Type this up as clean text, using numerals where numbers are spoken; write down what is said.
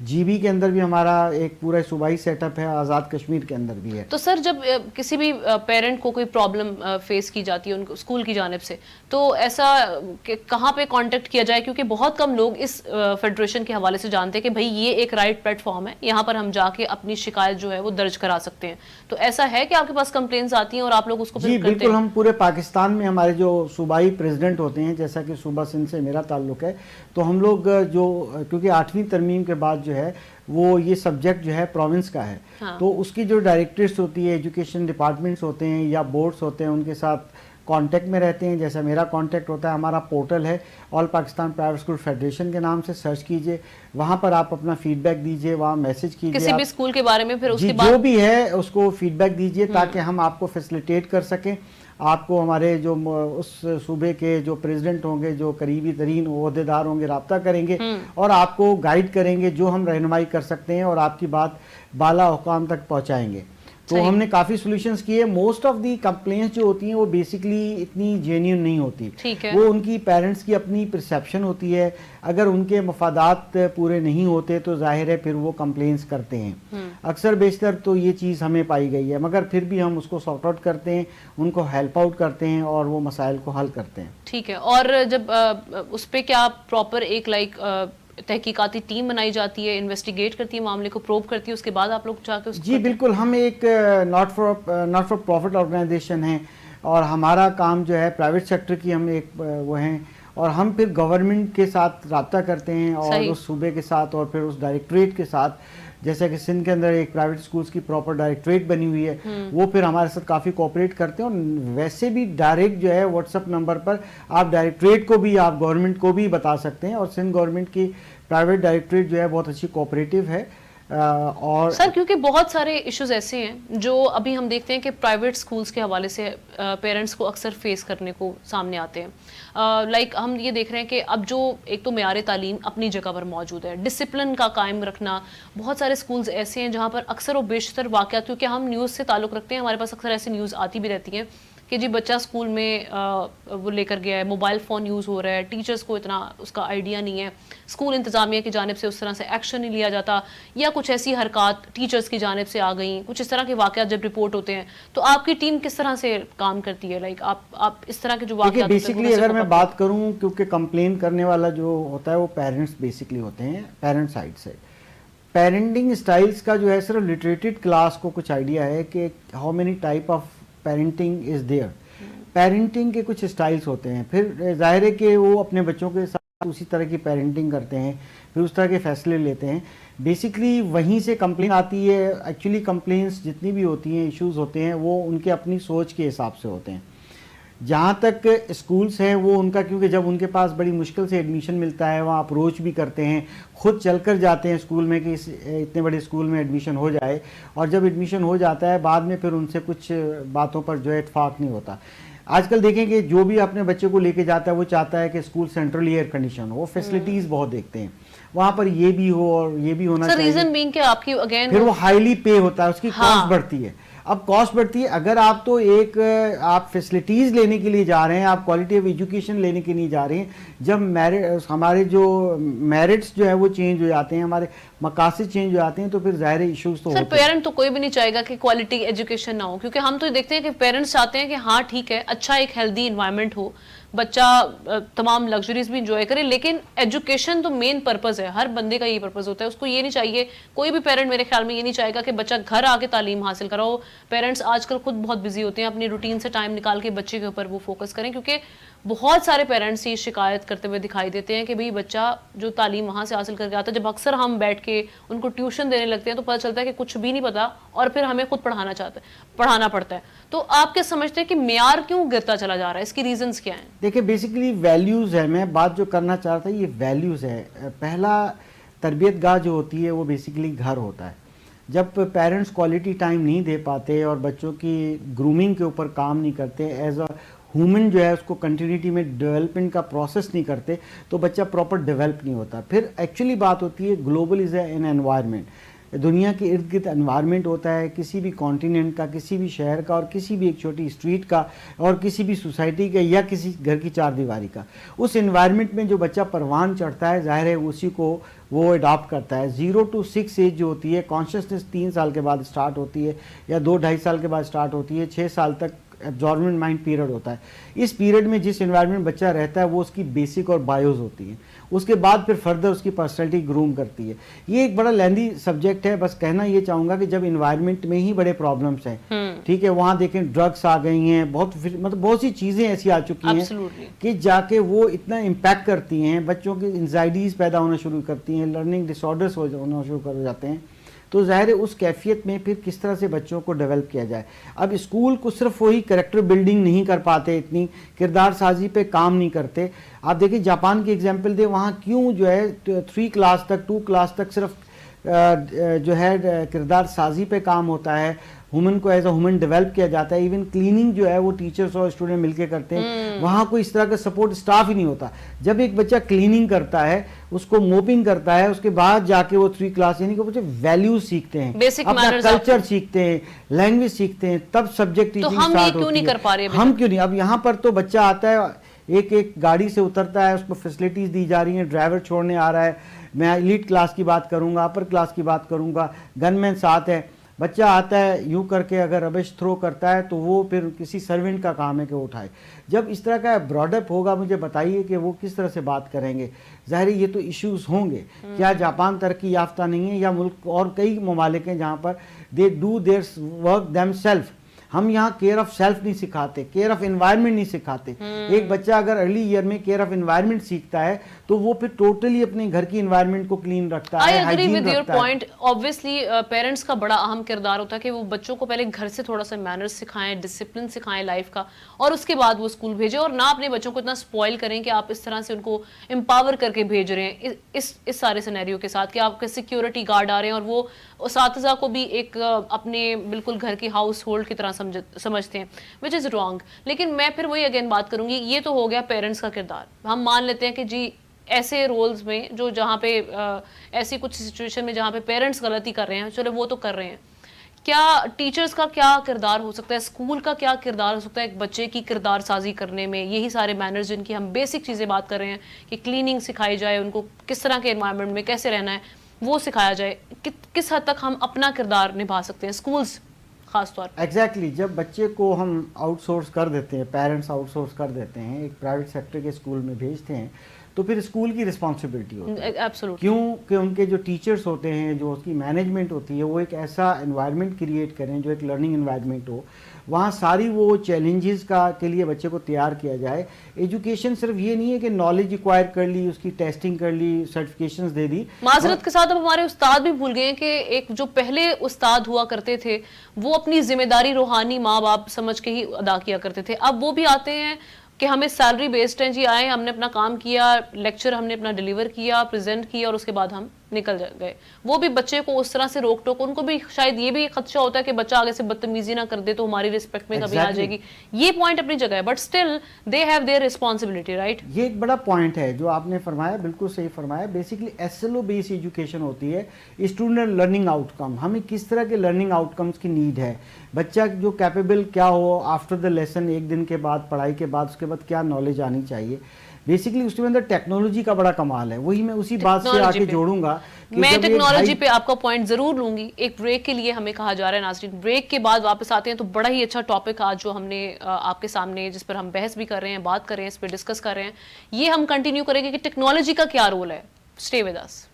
GB کے اندر بھی ہمارا ایک پورا صوبائی سیٹ اپ ہے, آزاد کشمیر کے اندر بھی ہے. تو سر جب کسی بھی پیرنٹ کو کوئی پرابلم فیس کی جاتی ہے ان کو اسکول کی جانب سے, تو ایسا کہاں پہ کانٹیکٹ کیا جائے, کیونکہ بہت کم لوگ اس فیڈریشن کے حوالے سے جانتے ہیں کہ بھئی یہ ایک رائٹ پلیٹ فارم ہے, یہاں پر ہم جا کے اپنی شکایت جو ہے وہ درج کرا سکتے ہیں. تو ایسا ہے کہ آپ کے پاس کمپلینز آتی ہیں اور آپ لوگ اس کو جی بالکل, ہم پورے پاکستان میں ہمارے جو صوبائی پریزیڈنٹ ہوتے ہیں, جیسا کہ صوبہ سندھ سے میرا تعلق ہے, تو ہم لوگ جو کیونکہ 8ویں ترمیم کے بعد جو ہے وہ یہ سبجیکٹ جو ہے پروونس کا ہے, تو اس کی جو ڈائریکٹریٹس ہوتی ہے, ایجوکیشن ڈپارٹمنٹس ہوتے ہیں یا بورڈز ہوتے ہیں, ان کے ساتھ کانٹیکٹ میں رہتے ہیں. جیسا میرا کانٹیکٹ ہوتا ہے, ہمارا پورٹل ہے آل پاکستان پرائیویٹ اسکول فیڈریشن کے نام سے, سرچ کیجئے, وہاں پر آپ اپنا فیڈ بیک دیجئے, وہاں میسج کیجئے کسی بھی اسکول کے بارے میں, پھر اس کے بعد جو بھی ہے اس کو فیڈ بیک دیجئے تاکہ ہم آپ کو فیسیلیٹیٹ کر سکیں. آپ کو ہمارے جو اس صوبے کے جو پریزیڈنٹ ہوں گے, جو قریبی ترین عہدیدار ہوں گے, رابطہ کریں گے اور آپ کو گائیڈ کریں گے, جو ہم رہنمائی کر سکتے ہیں اور آپ کی بات بالا حکام تک پہنچائیں گے. تو ہم نے کافی سولوشنز کیے. موسٹ آف دی کمپلینٹس جو ہوتی ہیں وہ بیسکلی اتنی جینیون نہیں ہوتی, وہ ان کی پیرنٹس کی اپنی پرسیپشن ہوتی ہے. اگر ان کے مفادات پورے نہیں ہوتے تو ظاہر ہے پھر وہ کمپلینس کرتے ہیں. اکثر بیشتر تو یہ چیز ہمیں پائی گئی ہے, مگر پھر بھی ہم اس کو سارٹ آؤٹ کرتے ہیں, ان کو ہیلپ آؤٹ کرتے ہیں اور وہ مسائل کو حل کرتے ہیں. ٹھیک ہے. اور جب اس پہ کیا پراپر ایک تحقیقاتی ٹیم بنائی جاتی ہے, انویسٹیگیٹ کرتی ہے معاملے کو, پروب کرتی ہے, اس کے بعد آپ لوگ جا کے جی بالکل, ہم ایک ناٹ فار پروفٹ آرگنائزیشن ہیں اور ہمارا کام جو ہے پرائیویٹ سیکٹر کی ہم ایک وہ ہیں, اور ہم پھر گورنمنٹ کے ساتھ رابطہ کرتے ہیں اور اس صوبے کے ساتھ اور پھر اس ڈائریکٹریٹ کے ساتھ. جیسا کہ سندھ کے اندر ایک پرائیویٹ اسکولس کی پراپر ڈائریکٹریٹ بنی ہوئی ہے, وہ پھر ہمارے ساتھ کافی کوآپریٹ کرتے ہیں. اور ویسے بھی ڈائریکٹ جو ہے واٹس ایپ نمبر پر آپ ڈائریکٹریٹ کو بھی, آپ گورنمنٹ کو بھی بتا سکتے ہیں, اور سندھ گورنمنٹ کی پرائیویٹ ڈائریکٹریٹ جو ہے بہت اچھی کوآپریٹیو ہے. اور سر کیونکہ بہت سارے ایشوز ایسے ہیں جو ابھی ہم دیکھتے ہیں کہ پرائیویٹ سکولز کے حوالے سے پیرنٹس کو اکثر فیس کرنے کو سامنے آتے ہیں. لائک ہم یہ دیکھ رہے ہیں کہ اب جو ایک تو معیار تعلیم اپنی جگہ پر موجود ہے, ڈسپلن کا قائم رکھنا, بہت سارے سکولز ایسے ہیں جہاں پر اکثر و بیشتر واقعات, کیونکہ ہم نیوز سے تعلق رکھتے ہیں, ہمارے پاس اکثر ایسی نیوز آتی بھی رہتی ہیں کہ جی بچہ اسکول میں وہ لے کر گیا ہے, موبائل فون یوز ہو رہا ہے, ٹیچرز کو اتنا اس کا آئیڈیا نہیں ہے, اسکول انتظامیہ کی جانب سے اس طرح سے ایکشن نہیں لیا جاتا, یا کچھ ایسی حرکات ٹیچرز کی جانب سے آ گئیں, کچھ اس طرح کے واقعات جب رپورٹ ہوتے ہیں تو آپ کی ٹیم کس طرح سے کام کرتی ہے؟ لائک آپ اس طرح کے جو واقعات بیسکلی اگر میں بات کروں, کیونکہ کمپلین کرنے والا جو ہوتا ہے وہ پیرنٹس بیسکلی ہوتے ہیں, پیرنٹ سائڈ سے. پیرنٹنگ اسٹائلس کا جو ہے صرف لٹریٹڈ کلاس کو کچھ آئیڈیا ہے کہ how many type of parenting is there. Parenting کے کچھ اسٹائلس ہوتے ہیں, پھر ظاہر ہے کہ وہ اپنے بچوں کے ساتھ اسی طرح کی پیرنٹنگ کرتے ہیں, پھر اس طرح کے فیصلے لیتے ہیں. بیسکلی وہیں سے کمپلین آتی ہے. ایکچولی کمپلینس جتنی بھی ہوتی ہیں, ایشوز ہوتے ہیں, وہ ان کے اپنی سوچ کے حساب سے ہوتے ہیں. جہاں تک اسکولس ہیں وہ ان کا, کیونکہ جب ان کے پاس بڑی مشکل سے ایڈمیشن ملتا ہے, وہاں اپروچ بھی کرتے ہیں, خود چل کر جاتے ہیں اسکول میں کہ اتنے بڑے اسکول میں ایڈمیشن ہو جائے, اور جب ایڈمیشن ہو جاتا ہے بعد میں پھر ان سے کچھ باتوں پر جو ہے اتفاق نہیں ہوتا. آج کل دیکھیں کہ جو بھی اپنے بچے کو لے کے جاتا ہے وہ چاہتا ہے کہ اسکول سینٹرلی ایئر کنڈیشن ہو, فیسلٹیز بہت دیکھتے ہیں, وہاں پر یہ بھی ہو اور یہ بھی ہونا چاہیے. ریزن بینگ کہ آپ کی اگین پھر وہ ہائیلی پے ہوتا ہے, اس کی کاسٹ بڑھتی ہے. اب کاسٹ بڑھتی ہے, اگر آپ تو ایک آپ فیسلٹیز لینے کے لیے جا رہے ہیں, آپ کوالٹی آف ایجوکیشن لینے کے لیے جا رہے ہیں, جب ہمارے جو میرٹس جو ہے وہ چینج ہو جاتے ہیں, ہمارے مقاصد چینج ہو جاتے ہیں, تو پھر ظاہر ایشوز تو ہوتے ہیں. سر پیرنٹ تو کوئی بھی نہیں چاہے گا کہ کوالٹی ایجوکیشن نہ ہو, کیونکہ ہم تو دیکھتے ہیں کہ پیرنٹس چاہتے ہیں کہ ہاں ٹھیک ہے, اچھا ایک ہیلدی انوائرمنٹ ہو, بچہ تمام لگژریز بھی انجوائے کرے, لیکن ایجوکیشن تو مین پرپز ہے, ہر بندے کا یہی پرپز ہوتا ہے. اس کو یہ نہیں چاہیے, کوئی بھی پیرنٹ میرے خیال میں یہ نہیں چاہے گا کہ بچہ گھر آ کے تعلیم حاصل کراؤ. پیرنٹس آج کل خود بہت بزی ہوتے ہیں, اپنی روٹین سے ٹائم نکال کے بچے کے اوپر وہ فوکس کریں, کیونکہ بہت سارے پیرنٹس یہ شکایت کرتے ہوئے دکھائی دیتے ہیں کہ بھئی بچہ جو تعلیم وہاں سے حاصل کر کے آتا ہے, جب اکثر ہم بیٹھ کے ان کو ٹیوشن دینے لگتے ہیں تو پتہ چلتا ہے کہ کچھ بھی نہیں پتا, اور پھر ہمیں خود پڑھانا پڑتا ہے. تو آپ کیا سمجھتے ہیں کہ معیار کیوں گرتا چلا جا رہا ہے, اس کی ریزنز کیا ہیں؟ دیکھیں بیسیکلی ویلیوز ہے, میں بات جو کرنا چاہتا ہوں یہ ویلیوز ہے. پہلا تربیت گاہ جو ہوتی ہے وہ بیسیکلی گھر ہوتا ہے. جب پیرنٹس کوالٹی ٹائم نہیں دے پاتے اور بچوں کی گرومنگ کے اوپر کام نہیں کرتے, ایز اے ہیومن جو ہے اس کو کنٹینیوٹی میں ڈیولپمنٹ کا پروسیس نہیں کرتے, تو بچہ پراپر ڈیولپ نہیں ہوتا. پھر ایکچولی بات ہوتی ہے گلوبل از این انوائرمنٹ. دنیا کے ارد گرد انوائرمنٹ ہوتا ہے کسی بھی کانٹیننٹ کا, کسی بھی شہر کا, اور کسی بھی ایک چھوٹی اسٹریٹ کا, اور کسی بھی سوسائٹی کا, یا کسی گھر کی چار دیواری کا, اس انوائرمنٹ میں جو بچہ پروان چڑھتا ہے ظاہر ہے اسی کو وہ اڈاپٹ کرتا ہے. 0 to 6 ایج جو ہوتی ہے, کانشیسنس 3 سال کے بعد اسٹارٹ ہوتی ہے یا 2-2.5 سال کے بعد اسٹارٹ ہوتی ہے, 6 سال تک ایبزاربمنٹ مائنڈ پیریڈ ہوتا ہے. اس پیریڈ میں جس انوائرمنٹ بچہ رہتا ہے وہ اس کی بیسک اور بایوز ہوتی ہیں. اس کے بعد پھر فردر اس کی پرسنالٹی گروم کرتی ہے. یہ ایک بڑا لیندی سبجیکٹ ہے, بس کہنا یہ چاہوں گا کہ جب انوائرمنٹ میں ہی بڑے پرابلمس ہیں, ٹھیک ہے, وہاں دیکھیں ڈرگس آ گئی ہیں, بہت سی چیزیں ایسی آ چکی ہیں کہ جا کے وہ اتنا امپیکٹ کرتی ہیں, بچوں کی انزائٹیز پیدا ہونا شروع کرتی ہیں, لرننگ ڈس آرڈرس ہونا شروع کر جاتے ہیں. تو ظاہر ہے اس کیفیت میں پھر کس طرح سے بچوں کو ڈیولپ کیا جائے. اب اسکول کو صرف وہی کریکٹر بلڈنگ نہیں کر پاتے, اتنی کردار سازی پہ کام نہیں کرتے. آپ دیکھیں جاپان کی ایگزامپل دیں, وہاں کیوں جو ہے 3 کلاس تک 2 کلاس تک صرف جو ہے کردار سازی پہ کام ہوتا ہے, ہیومن کو ایز اے ہیومن ڈیولپ کیا جاتا ہے. ایون کلیننگ جو ہے وہ ٹیچرز اور اسٹوڈنٹ مل کے کرتے ہیں, وہاں کوئی اس طرح کا سپورٹ اسٹاف ہی نہیں ہوتا. جب ایک بچہ کلیننگ کرتا ہے, اس کو موپنگ کرتا ہے, اس کے بعد جا کے وہ 3 کلاس یعنی کہ بچے ویلیوز سیکھتے ہیں, اپنا کلچر سیکھتے ہیں, لینگویج سیکھتے ہیں, تب سبجیکٹ ٹیچنگ اسٹارٹ ہوتی ہے. ہم کیوں نہیں؟ اب یہاں پر تو بچہ آتا ہے, ایک گاڑی سے اترتا ہے, اس کو فیسلٹیز دی جا رہی ہیں, ڈرائیور چھوڑنے آ رہا ہے, میں ایلیٹ کلاس کی بات کروں گا, اپر کلاس کی بات کروں گا, گن مین ساتھ ہے. بچہ آتا ہے یوں کر کے اگر ربش تھرو کرتا ہے تو وہ پھر کسی سرونٹ کا کام ہے کہ وہ اٹھائے. جب اس طرح کا براڈ اپ ہوگا, مجھے بتائیے کہ وہ کس طرح سے بات کریں گے. ظاہر یہ تو ایشوز ہوں گے. کیا جاپان ترقی یافتہ نہیں ہے, یا ملک اور کئی ممالک ہیں جہاں پر they do their work them self. ہم یہاں کیئر آف سیلف نہیں سکھاتے, کیئر آف انوائرمنٹ نہیں سکھاتے. ایک بچہ اگر ارلی ایئر میں کیئر آف انوائرمنٹ سیکھتا ہے تو وہ پھر ٹوٹلی اپنے گھر کی انوائرمنٹ کو کلین رکھتا ہے, ہائیجین رکھتا ہے. I agree with your point. Obviously parents کا بڑا اہم کردار ہوتا ہے کہ وہ بچوں کو پہلے گھر سے تھوڑا سا مینرز سکھائیں, ڈسپلن سکھائیں لائف کا, اور اس کے بعد وہ اسکول بھیجیں, اور نہ اپنے بچوں کو اتنا اسپوائل کریں کہ آپ اس طرح سے ان کو امپاور کر کے بھیج رہے ہیں اس سارے سینیریو کے ساتھ کہ آپ کے سیکیورٹی گارڈ آ رہے ہیں اور وہ اساتذہ کو بھی ایک اپنے بالکل گھر کی ہاؤس ہولڈ کی طرح سمجھتے ہیں, وچ از رانگ. لیکن میں پھر وہی اگین بات کروں گی, یہ تو ہو گیا پیرنٹس کا کردار. ہم مان لیتے ہیں کہ جی ایسے رولز میں جو جہاں پہ ایسی کچھ سچویشن میں جہاں پہ پیرنٹس غلطی کر رہے ہیں, چلو وہ تو کر رہے ہیں, کیا ٹیچرز کا کیا کردار ہو سکتا ہے, اسکول کا کیا کردار ہو سکتا ہے ایک بچے کی کردار سازی کرنے میں. یہی سارے مینرز جن کی ہم بیسک چیزیں بات کر رہے ہیں کہ کلیننگ سکھائی جائے, ان کو کس طرح کے انوائرمنٹ میں کیسے رہنا ہے وہ سکھایا جائے. کس حد تک ہم اپنا کردار نبھا سکتے ہیں اسکولز خاص طور پر. ایگزیکٹلی جب بچے کو ہم آؤٹ سورس کر دیتے ہیں, پیرنٹس آؤٹ سورس کر دیتے ہیں, ایک پرائیویٹ سیکٹر کے اسکول میں بھیجتے ہیں, تو پھر اسکول کی رسپانسبلٹی ہوتی ہے. کیوں کہ ان کے جو ٹیچرز ہوتے ہیں, جو اس کی مینجمنٹ ہوتی ہے, وہ ایک ایسا انوائرمنٹ کریٹ کریں جو ایک لرننگ انوائرمنٹ ہو, وہاں ساری وہ چیلنجز کے لیے بچے کو تیار کیا جائے. ایجوکیشن صرف یہ نہیں ہے کہ نالج ایکوائر کر لی, اس کی ٹیسٹنگ کر لی, سرٹیفکیشنز دے دی. معذرت کے ساتھ اب ہمارے استاد بھی بھول گئے ہیں کہ ایک جو پہلے استاد ہوا کرتے تھے وہ اپنی ذمہ داری روحانی ماں باپ سمجھ کے ہی ادا کیا کرتے تھے. اب وہ بھی آتے ہیں کہ ہمیں سیلری بیسڈ ہیں, جی آئے ہم نے اپنا کام کیا, لیکچر ہم نے اپنا ڈیلیور کیا, پریزنٹ کیا, اور اس کے بعد ہم نکل گئے. وہ بھی بچے کو اس طرح سے روک ٹوک, ان کو بھی شاید یہ بھی خدشہ ہوتا ہے کہ بچہ آگے سے بدتمیزی نہ کر دے تو ہماری رسپیکٹ میں کمی آ جائے گی. یہ پوائنٹ اپنی جگہ ہے, but still they have their responsibility, right. یہ ایک بڑا پوائنٹ ہے جو آپ نے فرمایا, بالکل صحیح فرمایا. بیسکلی ایس ایل او بیس ایجوکیشن ہوتی ہے, اسٹوڈنٹ لرننگ آؤٹ کم. ہمیں کس طرح کے لرننگ آؤٹ کمس کی نیڈ ہے, بچہ جو کیپیبل کیا ہو آفٹر دا لیسن, ایک دن کے بعد پڑھائی کے بعد, اس کے بعد کیا نالج آنی چاہیے. بیسکلی اس کے اندر ٹیکنالوجی کا بڑا کمال ہے. وہی میں اسی بات سے آ کے جوڑوں گا, میں ٹیکنالوجی پہ آپ کا پوائنٹ ضرور لوں گی. ایک بریک کے لیے ہمیں کہا جا رہا ہے ناظرین, بریک کے بعد واپس آتے ہیں. تو بڑا ہی اچھا ٹاپک آج جو ہم نے آپ کے سامنے, جس پر ہم بحث بھی کر رہے ہیں, بات کر رہے ہیں, اس پہ ڈسکس کر رہے ہیں, یہ ہم کنٹینیو کریں گے کہ ٹیکنالوجی کا کیا رول ہے. Stay with us.